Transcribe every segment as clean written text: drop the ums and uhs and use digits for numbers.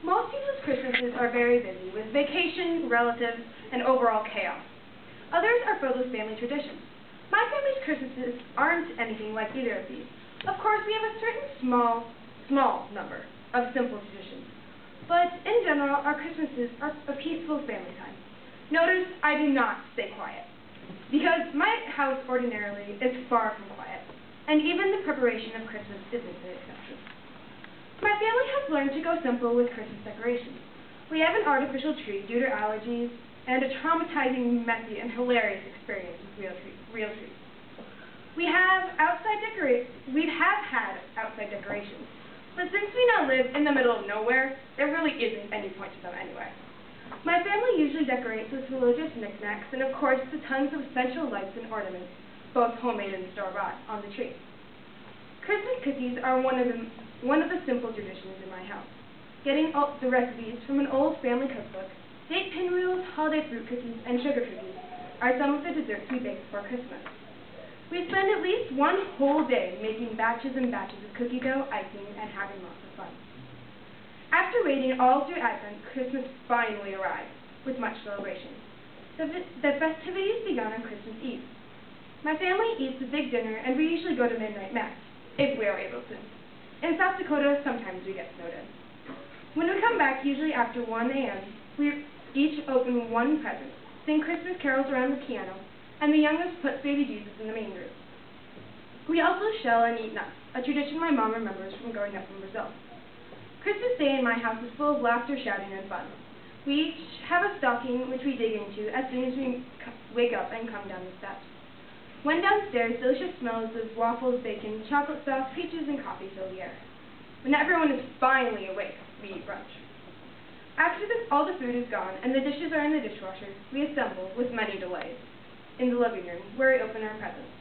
Most people's Christmases are very busy with vacation, relatives, and overall chaos. Others are filled with family traditions. My family's Christmases aren't anything like either of these. Of course, we have a certain small number of simple traditions. But in general, our Christmases are a peaceful family time. Notice I do not stay quiet, because my house ordinarily is far from quiet, and even the preparation of Christmas isn't an exception. My family has learned to go simple with Christmas decorations. We have an artificial tree due to allergies, and a traumatizing, messy, and hilarious experience with real trees. We have had outside decorations, but since we now live in the middle of nowhere, there really isn't any point to them anyway. My family usually decorates with religious knickknacks and, of course, the tons of essential lights and ornaments, both homemade and store-bought, on the tree. Christmas cookies are one of the simple traditions in my house. Getting the recipes from an old family cookbook, date pinwheels, holiday fruit cookies, and sugar cookies are some of the desserts we bake before Christmas. We spend at least one whole day making batches and batches of cookie dough, icing, and having lots of fun. After waiting all through Advent, Christmas finally arrives, with much celebration. The festivities began on Christmas Eve. My family eats a big dinner, and we usually go to midnight mass, if we are able to. In South Dakota, sometimes we get snowed in. When we come back, usually after 1 a.m., we each open one present, sing Christmas carols around the piano, and the youngest puts baby Jesus in the manger. We also shell and eat nuts, a tradition my mom remembers from growing up in Brazil. Christmas Day in my house is full of laughter, shouting, and fun. We each have a stocking which we dig into as soon as we wake up and come down the steps. When downstairs, delicious smells of waffles, bacon, chocolate sauce, peaches, and coffee fill the air. When everyone is finally awake, we eat brunch. After all the food is gone and the dishes are in the dishwasher, we assemble, with many delays, in the living room, where we open our presents.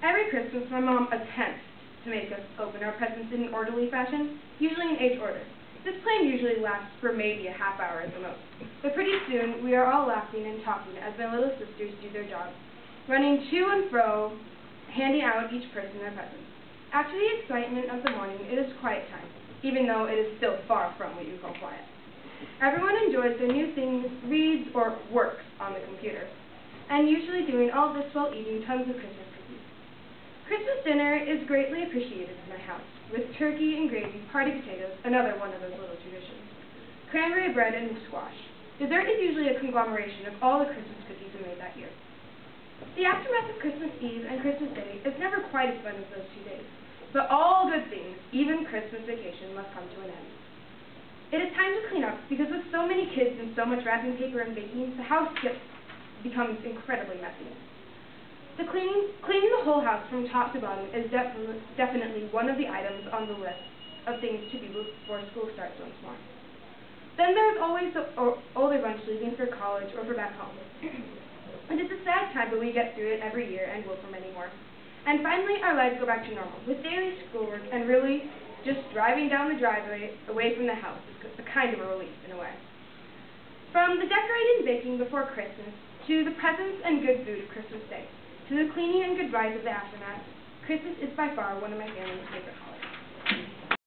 Every Christmas, my mom attempts to make us open our presents in an orderly fashion, usually in age order. This plan usually lasts for maybe a half hour at the most. But pretty soon, we are all laughing and talking as my little sisters do their jobs, running to and fro, handing out each person their presents. After the excitement of the morning, it is quiet time, even though it is still far from what you call quiet. Everyone enjoys their new things, reads, or works on the computer, and usually doing all this while eating tons of Christmas cookies. Christmas dinner is greatly appreciated in my house, with turkey and gravy, party potatoes, another one of those little traditions, cranberry bread, and squash. Dessert is usually a conglomeration of all the Christmas cookies we made that year. The aftermath of Christmas Eve and Christmas Day is never quite as fun as those 2 days, but all good things, even Christmas vacation, must come to an end. It is time to clean up, because with so many kids and so much wrapping paper and baking, the house becomes incredibly messy. Cleaning the whole house from top to bottom is definitely one of the items on the list of things to do before school starts once more. Then there's always the older bunch leaving for college or for back home. And it's a sad time, but we get through it every year and will for many more. And finally, our lives go back to normal, with daily schoolwork, and really just driving down the driveway away from the house is a kind of a relief in a way. From the decorating and baking before Christmas, to the presents and good food of Christmas Day, to the cleaning and goodbyes of the aftermath, Christmas is by far one of my family's favorite holidays.